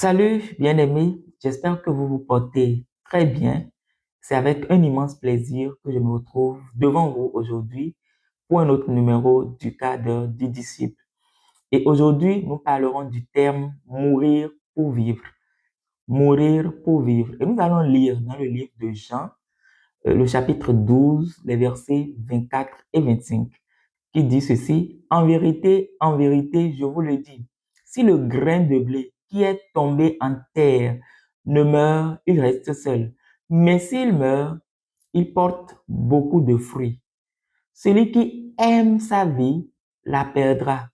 Salut, bien-aimés, j'espère que vous vous portez très bien. C'est avec un immense plaisir que je me retrouve devant vous aujourd'hui pour un autre numéro du cadre du disciple. Et aujourd'hui, nous parlerons du terme mourir pour vivre. Mourir pour vivre. Et nous allons lire dans le livre de Jean, le chapitre 12, les versets 24 et 25, qui dit ceci: en vérité, je vous le dis, si le grain de blé qui est tombé en terre ne meurt, il reste seul. Mais s'il meurt, il porte beaucoup de fruits. Celui qui aime sa vie la perdra,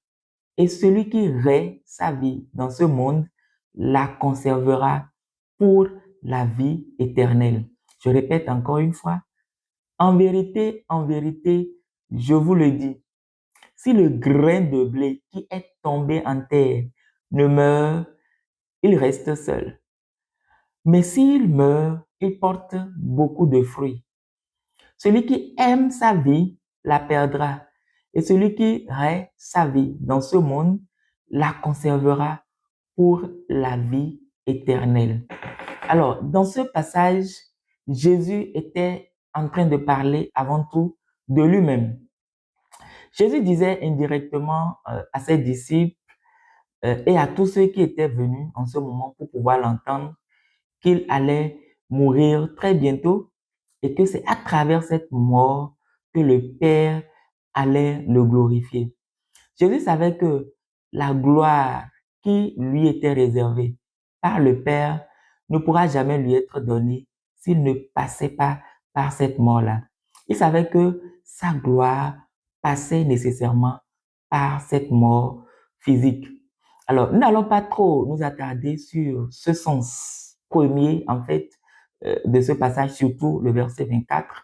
et celui qui hait sa vie dans ce monde la conservera pour la vie éternelle. Je répète encore une fois, en vérité, je vous le dis, si le grain de blé qui est tombé en terre ne meurt, il reste seul. Mais s'il meurt, il porte beaucoup de fruits. Celui qui aime sa vie la perdra, et celui qui hait sa vie dans ce monde la conservera pour la vie éternelle. Alors, dans ce passage, Jésus était en train de parler avant tout de lui-même. Jésus disait indirectement à ses disciples et à tous ceux qui étaient venus en ce moment pour pouvoir l'entendre qu'il allait mourir très bientôt et que c'est à travers cette mort que le Père allait le glorifier. Jésus savait que la gloire qui lui était réservée par le Père ne pourra jamais lui être donnée s'il ne passait pas par cette mort-là. Il savait que sa gloire passait nécessairement par cette mort physique. Alors, nous n'allons pas trop nous attarder sur ce sens premier, en fait, de ce passage, surtout le verset 24.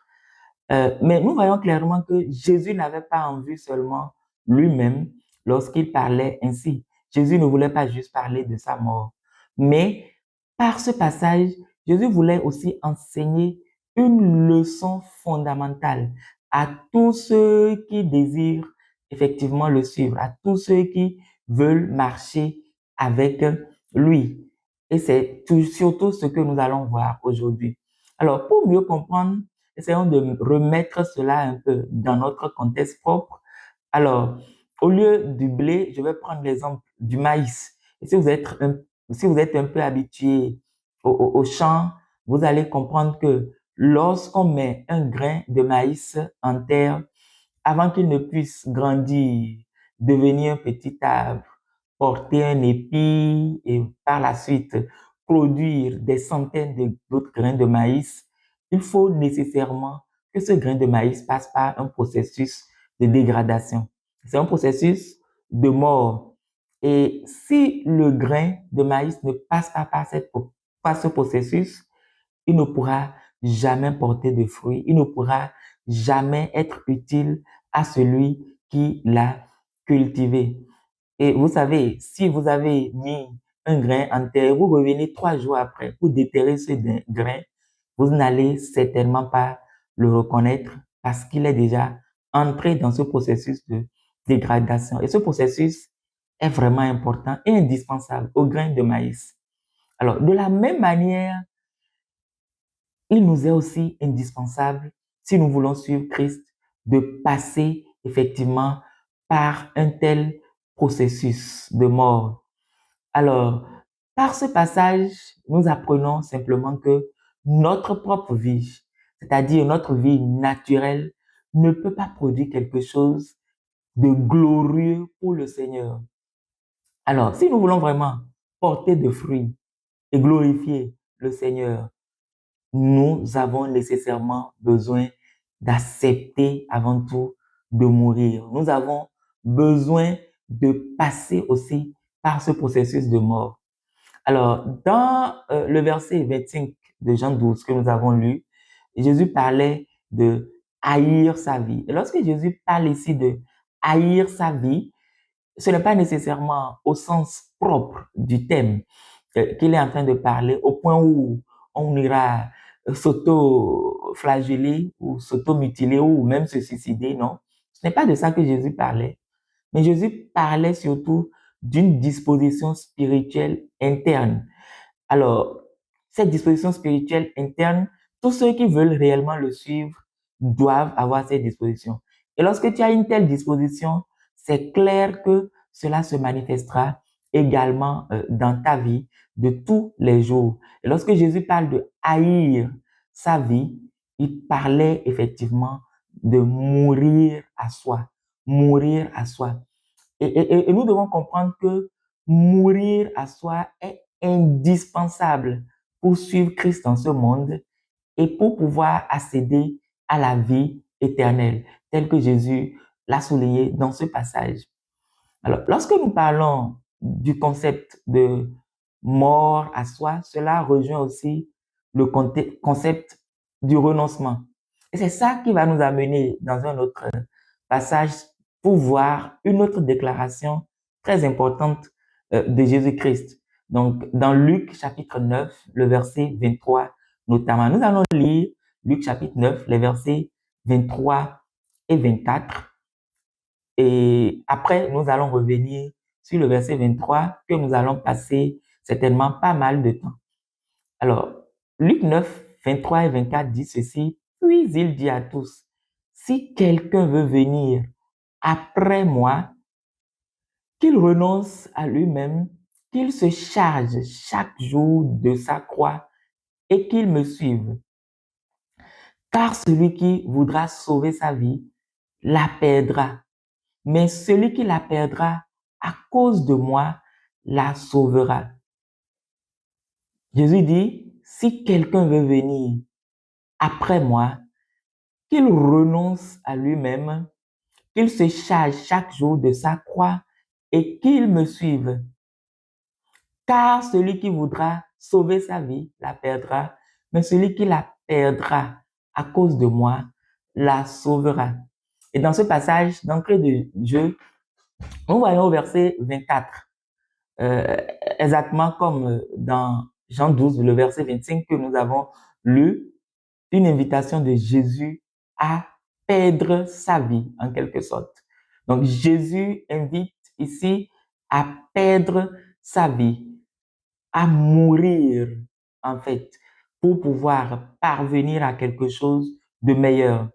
Mais nous voyons clairement que Jésus n'avait pas en vue seulement lui-même lorsqu'il parlait ainsi. Jésus ne voulait pas juste parler de sa mort, mais par ce passage, Jésus voulait aussi enseigner une leçon fondamentale à tous ceux qui désirent effectivement le suivre, à tous ceux qui veulent marcher avec lui. Et c'est surtout ce que nous allons voir aujourd'hui. Alors, pour mieux comprendre, essayons de remettre cela un peu dans notre contexte propre. Alors, au lieu du blé, je vais prendre l'exemple du maïs. Et si vous êtes un peu habitué au champ, vous allez comprendre que lorsqu'on met un grain de maïs en terre, avant qu'il ne puisse grandir, devenir un petit arbre, porter un épi et par la suite produire des centaines d'autres grains de maïs, il faut nécessairement que ce grain de maïs passe par un processus de dégradation. C'est un processus de mort. Et si le grain de maïs ne passe pas par ce processus, il ne pourra jamais porter de fruits, il ne pourra jamais être utile à celui qui l'a cultivé. Et vous savez, si vous avez mis un grain en terre, vous revenez 3 jours après pour déterrer ce grain, vous n'allez certainement pas le reconnaître parce qu'il est déjà entré dans ce processus de dégradation. Et ce processus est vraiment important et indispensable au grain de maïs. Alors, de la même manière, il nous est aussi indispensable, si nous voulons suivre Christ, de passer effectivement par un tel processus de mort. Alors, par ce passage, nous apprenons simplement que notre propre vie, c'est-à-dire notre vie naturelle, ne peut pas produire quelque chose de glorieux pour le Seigneur. Alors, si nous voulons vraiment porter de fruits et glorifier le Seigneur, nous avons nécessairement besoin d'accepter avant tout de mourir. Nous avons besoin de passer aussi par ce processus de mort. Alors, dans le verset 25 de Jean 12 que nous avons lu, Jésus parlait de haïr sa vie. Et lorsque Jésus parle ici de haïr sa vie, ce n'est pas nécessairement au sens propre du thème qu'il est en train de parler, au point où on ira s'auto-flageller ou s'auto-mutiler ou même se suicider, non. Ce n'est pas de ça que Jésus parlait. Mais Jésus parlait surtout d'une disposition spirituelle interne. Alors, cette disposition spirituelle interne, tous ceux qui veulent réellement le suivre doivent avoir cette disposition. Et lorsque tu as une telle disposition, c'est clair que cela se manifestera également dans ta vie de tous les jours. Et lorsque Jésus parle de haïr sa vie, il parlait effectivement de mourir à soi, mourir à soi. Et nous devons comprendre que mourir à soi est indispensable pour suivre Christ dans ce monde et pour pouvoir accéder à la vie éternelle, tel que Jésus l'a souligné dans ce passage. Alors, lorsque nous parlons du concept de mort à soi, cela rejoint aussi le concept du renoncement. Et c'est ça qui va nous amener dans un autre passage pour voir une autre déclaration très importante de Jésus-Christ. Donc, dans Luc chapitre 9, le verset 23 notamment, nous allons lire Luc chapitre 9, les versets 23 et 24. Et après, nous allons revenir sur le verset 23 que nous allons passer certainement pas mal de temps. Alors, Luc 9, 23 et 24 dit ceci, puis il dit à tous, si quelqu'un veut venir après moi, qu'il renonce à lui-même, qu'il se charge chaque jour de sa croix et qu'il me suive. Car celui qui voudra sauver sa vie la perdra, mais celui qui la perdra à cause de moi la sauvera. Jésus dit, si quelqu'un veut venir après moi, qu'il renonce à lui-même, qu'il se charge chaque jour de sa croix et qu'il me suive. Car celui qui voudra sauver sa vie la perdra, mais celui qui la perdra à cause de moi la sauvera. Et dans ce passage d'entrée de jeu, nous voyons au verset 24, euh, exactement comme dans Jean 12, le verset 25 que nous avons lu, une invitation de Jésus à perdre sa vie, en quelque sorte. Donc, Jésus invite ici à perdre sa vie, à mourir, en fait, pour pouvoir parvenir à quelque chose de meilleur.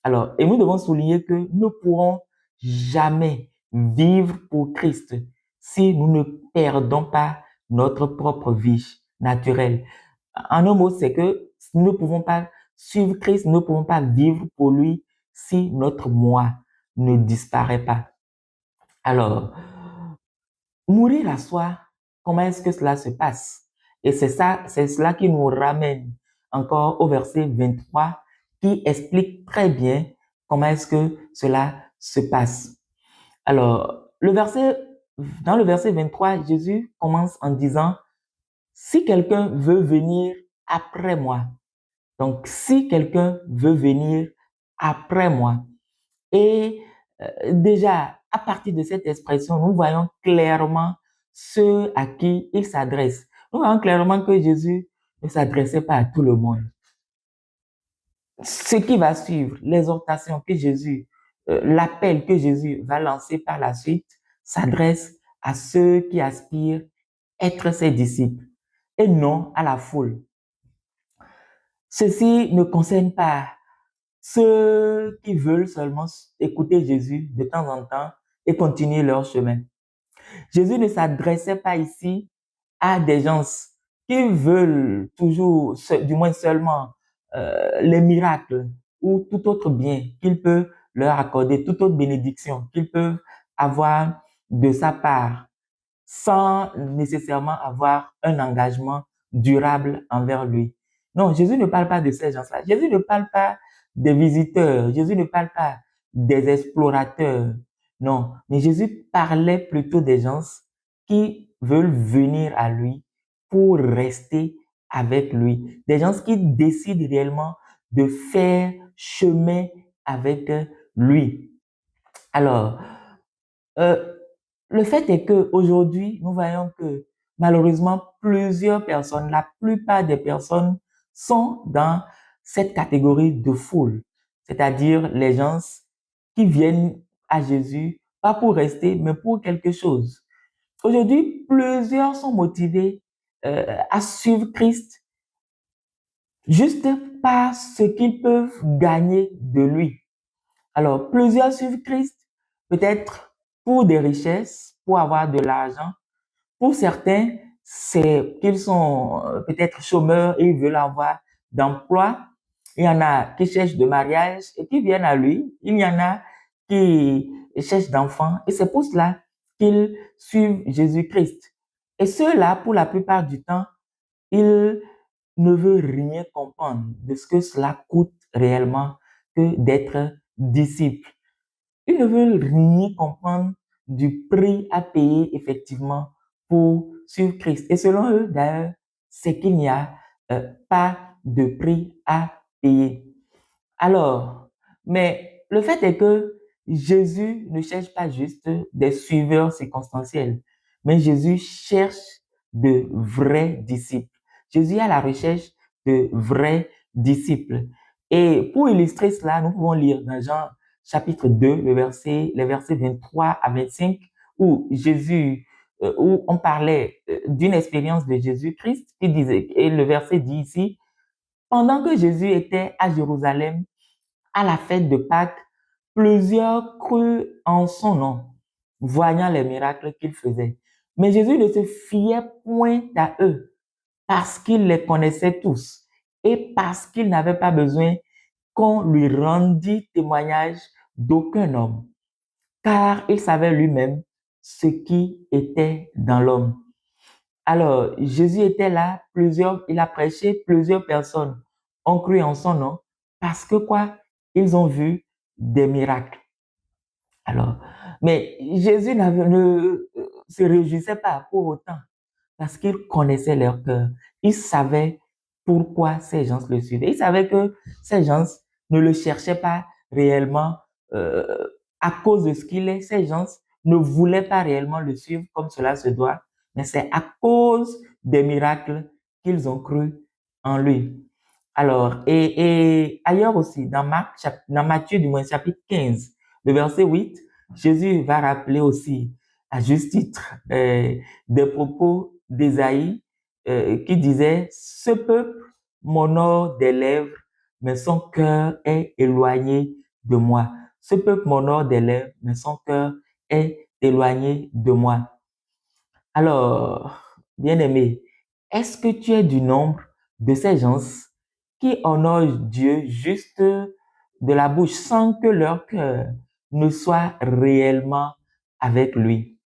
Alors, et nous devons souligner que nous ne pourrons jamais vivre pour Christ si nous ne perdons pas notre propre vie naturelle. En un mot, c'est que nous ne pouvons pas suivre Christ, nous ne pouvons pas vivre pour lui si notre moi ne disparaît pas. Alors, mourir à soi, comment est-ce que cela se passe? Et c'est ça, c'est cela qui nous ramène encore au verset 23 qui explique très bien comment est-ce que cela se passe. Alors, dans le verset 23, Jésus commence en disant, si quelqu'un veut venir après moi, donc si quelqu'un veut venir après moi, et déjà, à partir de cette expression, nous voyons clairement ceux à qui il s'adresse. Nous voyons clairement que Jésus ne s'adressait pas à tout le monde. Ce qui va suivre, l'exhortation que Jésus, l'appel que Jésus va lancer par la suite, s'adresse à ceux qui aspirent être ses disciples et non à la foule. Ceci ne concerne pas ceux qui veulent seulement écouter Jésus de temps en temps et continuer leur chemin. Jésus ne s'adressait pas ici à des gens qui veulent toujours, du moins seulement, les miracles ou tout autre bien qu'il peut leur accorder, toute autre bénédiction qu'ils peuvent avoir de sa part sans nécessairement avoir un engagement durable envers lui. Non, Jésus ne parle pas de ces gens-là. Jésus ne parle pas des visiteurs. Jésus ne parle pas des explorateurs. Non, mais Jésus parlait plutôt des gens qui veulent venir à lui pour rester avec lui. Des gens qui décident réellement de faire chemin avec lui. Alors, euh, le fait est que aujourd'hui, nous voyons que malheureusement, plusieurs personnes, la plupart des personnes sont dans cette catégorie de foule, c'est-à-dire les gens qui viennent à Jésus, pas pour rester, mais pour quelque chose. Aujourd'hui, plusieurs sont motivés à suivre Christ juste par ce qu'ils peuvent gagner de lui. Alors, plusieurs suivent Christ peut-être pour des richesses, pour avoir de l'argent. Pour certains, c'est qu'ils sont peut-être chômeurs et ils veulent avoir d'emploi. Il y en a qui cherchent de mariage et qui viennent à lui. Il y en a qui cherchent d'enfants et c'est pour cela qu'ils suivent Jésus-Christ. Et ceux-là, pour la plupart du temps, ils ne veulent rien comprendre de ce que cela coûte réellement que d'être disciple. Ils ne veulent rien comprendre du prix à payer effectivement pour suivre Christ. Et selon eux, d'ailleurs, c'est qu'il n'y a pas de prix à payer. Alors, mais le fait est que Jésus ne cherche pas juste des suiveurs circonstanciels, mais Jésus cherche de vrais disciples. Jésus est à la recherche de vrais disciples. Et pour illustrer cela, nous pouvons lire dans Jean chapitre 2, les versets 23 à 25, où où on parlait d'une expérience de Jésus-Christ, qui disait, et le verset dit ici, pendant que Jésus était à Jérusalem, à la fête de Pâques, plusieurs crurent en son nom, voyant les miracles qu'il faisait. Mais Jésus ne se fiait point à eux, parce qu'il les connaissait tous et parce qu'il n'avait pas besoin qu'on lui rendît témoignage d'aucun homme, car il savait lui-même ce qui était dans l'homme. Alors, Jésus était là, il a prêché, plusieurs personnes ont cru en son nom parce que quoi? Ils ont vu des miracles. Alors, mais Jésus ne se réjouissait pas pour autant parce qu'il connaissait leur cœur. Il savait pourquoi ces gens le suivaient. Il savait que ces gens ne le cherchaient pas réellement euh, à cause de ce qu'il est. Ces gens ne voulaient pas réellement le suivre comme cela se doit, mais c'est à cause des miracles qu'ils ont cru en lui. Alors, et ailleurs aussi, dans Matthieu du moins chapitre 15, le verset 8, Jésus va rappeler aussi, à juste titre, des propos d'Ésaïe qui disait, ce peuple m'honore des lèvres, mais son cœur est éloigné de moi. Ce peuple m'honore des lèvres, mais son cœur est éloigné de moi. Alors, bien-aimé, est-ce que tu es du nombre de ces gens qui honorent Dieu juste de la bouche sans que leur cœur ne soit réellement avec lui?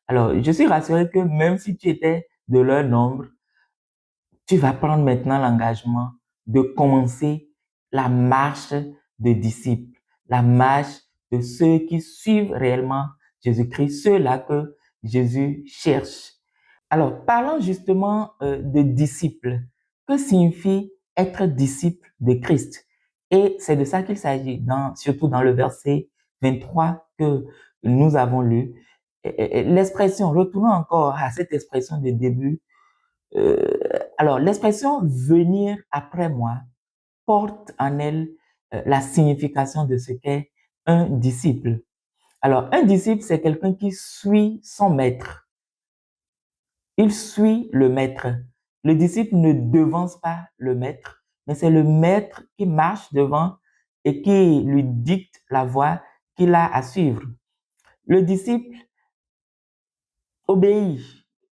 Alors, je suis rassuré que même si tu étais de leur nombre, tu vas prendre maintenant l'engagement de commencer la marche de disciples, la marche de ceux qui suivent réellement Jésus-Christ, ceux-là que Jésus cherche. Alors, parlons justement de disciples. Que signifie être disciple de Christ? Et c'est de ça qu'il s'agit, surtout dans le verset 23 que nous avons lu. L'expression, retournons encore à cette expression de début. Euh, alors, l'expression venir après moi porte en elle la signification de ce qu'est un disciple. Alors, un disciple, c'est quelqu'un qui suit son maître. Il suit le maître. Le disciple ne devance pas le maître, mais c'est le maître qui marche devant et qui lui dicte la voie qu'il a à suivre. Le disciple obéit.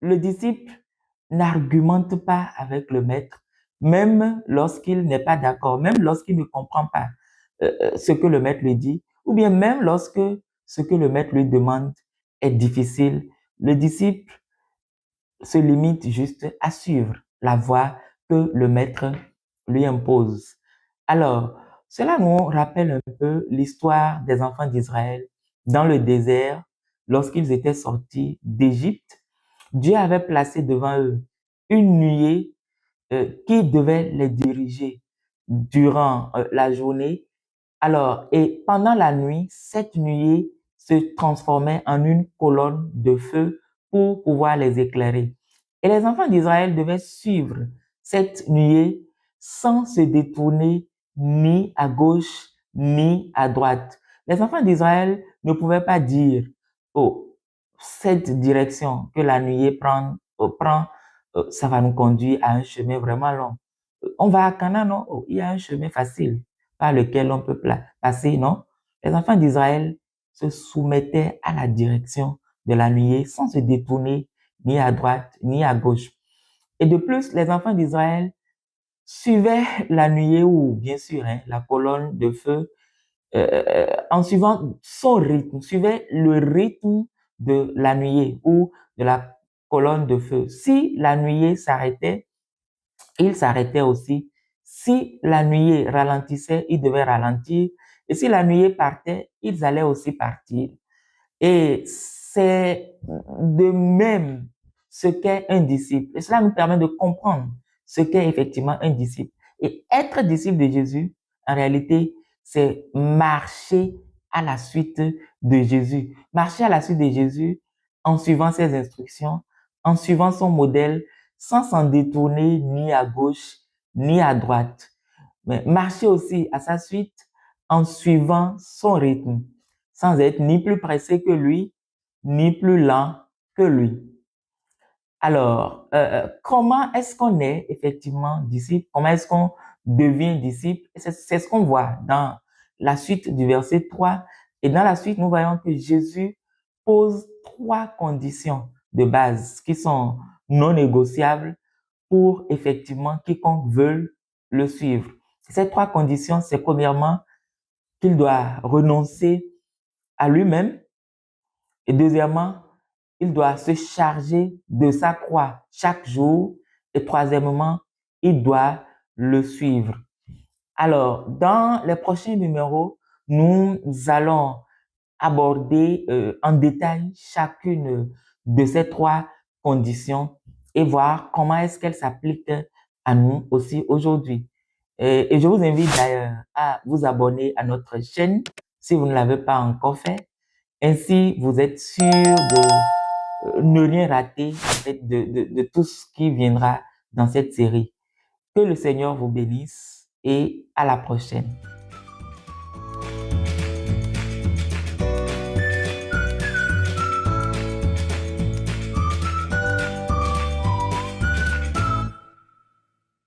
Le disciple n'argumente pas avec le maître, même lorsqu'il n'est pas d'accord, même lorsqu'il ne comprend pas ce que le maître lui dit, ou bien même lorsque ce que le maître lui demande est difficile. Le disciple se limite juste à suivre la voie que le maître lui impose. Alors, cela nous rappelle un peu l'histoire des enfants d'Israël dans le désert lorsqu'ils étaient sortis d'Égypte. Dieu avait placé devant eux une nuée qui devait les diriger durant la journée. Alors, et pendant la nuit, cette nuée se transformait en une colonne de feu pour pouvoir les éclairer. Et les enfants d'Israël devaient suivre cette nuée sans se détourner ni à gauche ni à droite. Les enfants d'Israël ne pouvaient pas dire, oh, cette direction que la nuée prend, ça va nous conduire à un chemin vraiment long. On va à Canaan, non? Oh, il y a un chemin facile par lequel on peut passer, non? Les enfants d'Israël se soumettaient à la direction de la nuée sans se détourner ni à droite ni à gauche. Et de plus, les enfants d'Israël suivaient la nuée ou bien sûr hein, la colonne de feu en suivant son rythme, suivait le rythme de la nuée ou de la colonne de feu. Si la nuée s'arrêtait, il s'arrêtait aussi. Si la nuée ralentissait, il devait ralentir. Et si la nuée partait, ils allaient aussi partir. Et c'est de même ce qu'est un disciple. Et cela nous permet de comprendre ce qu'est effectivement un disciple. Et être disciple de Jésus, en réalité, c'est marcher à la suite de Jésus. Marcher à la suite de Jésus en suivant ses instructions, en suivant son modèle, sans s'en détourner ni à gauche ni à droite. Mais marcher aussi à sa suite en suivant son rythme, sans être ni plus pressé que lui, ni plus lent que lui. Alors, comment est-ce qu'on est effectivement disciple? Comment est-ce qu'on devient disciple? C'est ce qu'on voit dans la suite du verset 3. Et dans la suite, nous voyons que Jésus pose trois conditions de base qui sont non négociables pour effectivement quiconque veut le suivre. Ces trois conditions, c'est premièrement qu'il doit renoncer à lui-même et deuxièmement, il doit se charger de sa croix chaque jour et troisièmement, il doit le suivre. Alors, dans les prochains numéros, nous allons aborder en détail chacune de ces trois conditions et voir comment est-ce qu'elles s'appliquent à nous aussi aujourd'hui. Et je vous invite d'ailleurs à vous abonner à notre chaîne si vous ne l'avez pas encore fait. Ainsi, vous êtes sûr de ne rien rater en fait, de tout ce qui viendra dans cette série. Que le Seigneur vous bénisse et à la prochaine.